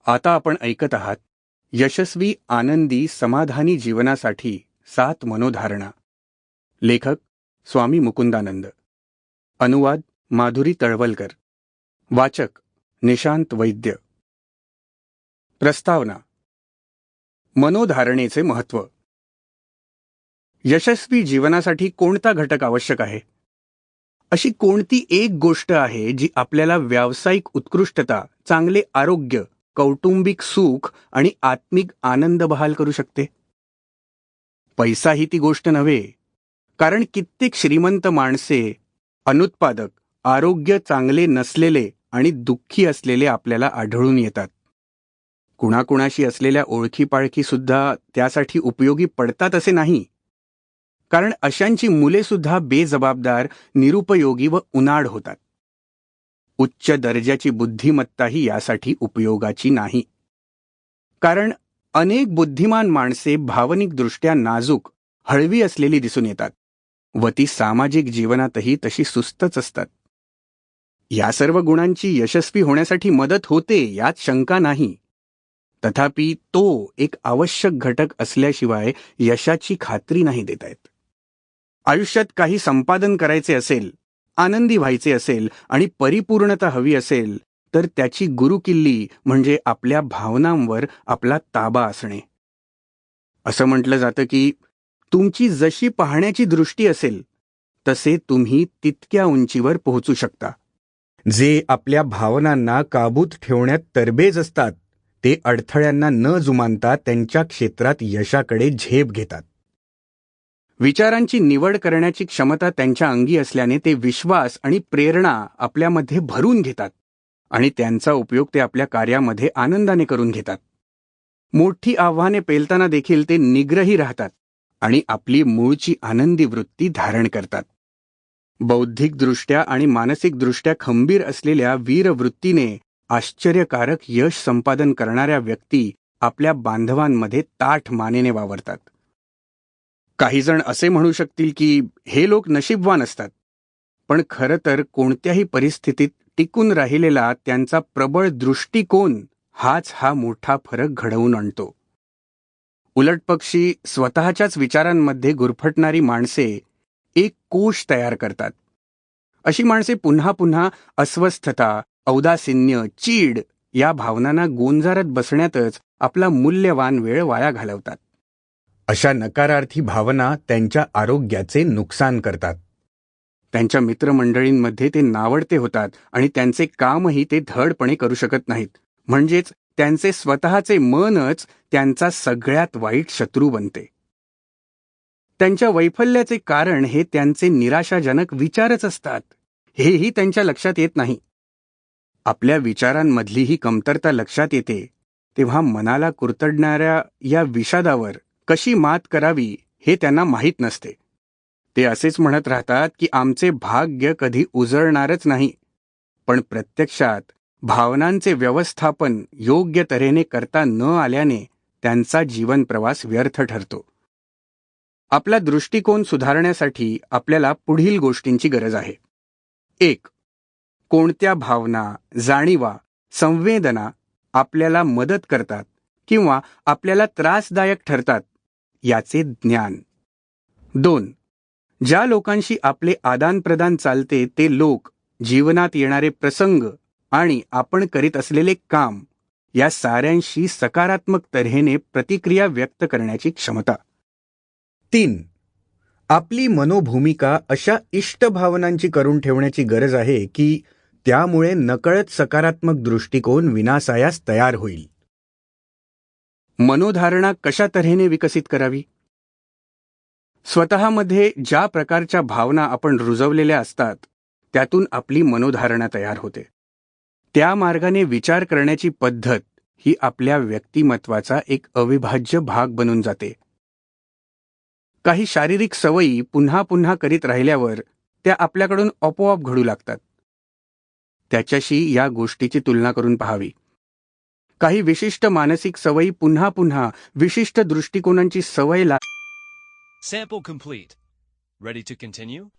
आता आपण ऐकत आहात यशस्वी आनंदी समाधानी जीवनासाठी 7 मनोधारणा. लेखक स्वामी मुकुंदानंद. अनुवाद माधुरी तळवलकर. वाचक निशांत वैद्य. प्रस्तावना. मनोधारणेचे महत्त्व. यशस्वी जीवनासाठी कोणता घटक आवश्यक आहे? अशी कोणती एक गोष्ट आहे जी आपल्याला व्यावसायिक उत्कृष्टता, चांगले आरोग्य, कौटुंबिक सुख आणि आत्मिक आनंद बहाल करू शकते? पैसा ही ती गोष्ट नव्हे, कारण कित्येक श्रीमंत माणसे अनुत्पादक, आरोग्य चांगले नसलेले आणि दुःखी असलेले आपल्याला आढळून येतात. कुणाकुणाशी असलेल्या ओळखीपाळखी सुद्धा त्यासाठी उपयोगी पडतात असे नाही, कारण अशांची मुले सुद्धा बेजबाबदार, निरुपयोगी व उनाड होतात. उच्च दर्जाची बुद्धिमत्ताही यासाठी उपयोगाची नाही, कारण अनेक बुद्धिमान माणसे भावनिकदृष्ट्या नाजूक, हळवी असलेली दिसून येतात व ती सामाजिक जीवनातही तशी सुस्तच असतात. या सर्व गुणांची यशस्वी होण्यासाठी मदत होते यात शंका नाही, तथापि तो एक आवश्यक घटक असल्याशिवाय यशाची खात्री नाही देता येत. आयुष्यात काही संपादन करायचे असेल, आनंदी व्हायचे असेल आणि परिपूर्णता हवी असेल तर त्याची गुरुकिल्ली म्हणजे आपल्या भावनांवर आपला ताबा असणे. असं म्हटलं जातं की तुमची जशी पाहण्याची दृष्टी असेल तसे तुम्ही तितक्या उंचीवर पोहोचू शकता. जे आपल्या भावनांना काबूत ठेवण्यात तरबेज असतात ते अडथळ्यांना न जुमानता त्यांच्या क्षेत्रात यशाकडे झेप घेतात. विचारांची निवड करण्याची क्षमता त्यांच्या अंगी असल्याने ते विश्वास आणि प्रेरणा आपल्यामध्ये भरून घेतात आणि त्यांचा उपयोग ते आपल्या कार्यामध्ये आनंदाने करून घेतात. मोठी आव्हाने पेलताना देखील ते निग्रही राहतात आणि आपली मूळची आनंदी वृत्ती धारण करतात. बौद्धिकदृष्ट्या आणि मानसिकदृष्ट्या खंबीर असलेल्या वीरवृत्तीने आश्चर्यकारक यश संपादन करणाऱ्या व्यक्ती आपल्या बांधवांमध्ये ताठ मानेने वावरतात. काही जण असे म्हणू शकतील की हे लोक नशीबवान असतात, पण खरं तर कोणत्याही परिस्थितीत टिकून राहिलेला त्यांचा प्रबळ दृष्टिकोन हाच हा मोठा फरक घडवून आणतो. उलटपक्षी स्वतःच्याच विचारांमध्ये गुरफटणारी माणसे एक कोश तयार करतात. अशी माणसे पुन्हा पुन्हा अस्वस्थता, औदासिन्य, चीड या भावनांना गोंजारत बसण्यातच आपला मूल्यवान वेळ वाया घालवतात. अशा नकारार्थी भावना त्यांच्या आरोग्याचे नुकसान करतात. त्यांच्या मित्रमंडळींमध्ये ते नावडते होतात आणि त्यांचे कामही ते धडपणे करू शकत नाहीत. म्हणजेच त्यांचे स्वतःचे मनच त्यांचा सगळ्यात वाईट शत्रू बनते. त्यांच्या वैफल्याचे कारण हे त्यांचे निराशाजनक विचारच असतात, हेही त्यांच्या लक्षात येत नाही. आपल्या विचारांमधली ही कमतरता लक्षात येते तेव्हा मनाला कुरतडणाऱ्या या विषादावर कशी मात करावी हे त्यांना माहीत नसते. ते असेच म्हणत राहतात की आमचे भाग्य कधी उजळणारच नाही, पण प्रत्यक्षात भावनांचे व्यवस्थापन योग्य तऱ्हेने करता न आल्याने त्यांचा जीवन प्रवास व्यर्थ ठरतो. आपला दृष्टिकोन सुधारण्यासाठी आपल्याला पुढील गोष्टींची गरज आहे. 1. कोणत्या भावना, जाणीवा, संवेदना आपल्याला मदत करतात किंवा आपल्याला त्रासदायक ठरतात याचे ज्ञान. 2. ज्या लोकांशी आपले आदानप्रदान चालते ते लोक, जीवनात येणारे प्रसंग आणि आपण करीत असलेले काम या साऱ्यांशी सकारात्मक तऱ्हेने प्रतिक्रिया व्यक्त करण्याची क्षमता. 3. आपली मनोभूमिका अशा इष्ट भावनांची करून ठेवण्याची गरज आहे की त्यामुळे नकळत सकारात्मक दृष्टिकोन विनासायास तयार होईल. मनोधारणा कशा तऱ्हेने विकसित करावी? स्वतःमध्ये ज्या प्रकारच्या भावना आपण रुजवलेल्या असतात त्यातून आपली मनोधारणा तयार होते. त्या मार्गाने विचार करण्याची पद्धत ही आपल्या व्यक्तिमत्वाचा एक अविभाज्य भाग बनून जाते. काही शारीरिक सवयी पुन्हा पुन्हा करीत राहिल्यावर त्या आपल्याकडून आपोआप घडू लागतात. त्याच्याशी या गोष्टीची तुलना करून पाहावी. काही विशिष्ट मानसिक सवयी पुन्हा पुन्हा विशिष्ट दृष्टिकोनांची सवय Sample complete. Ready to continue?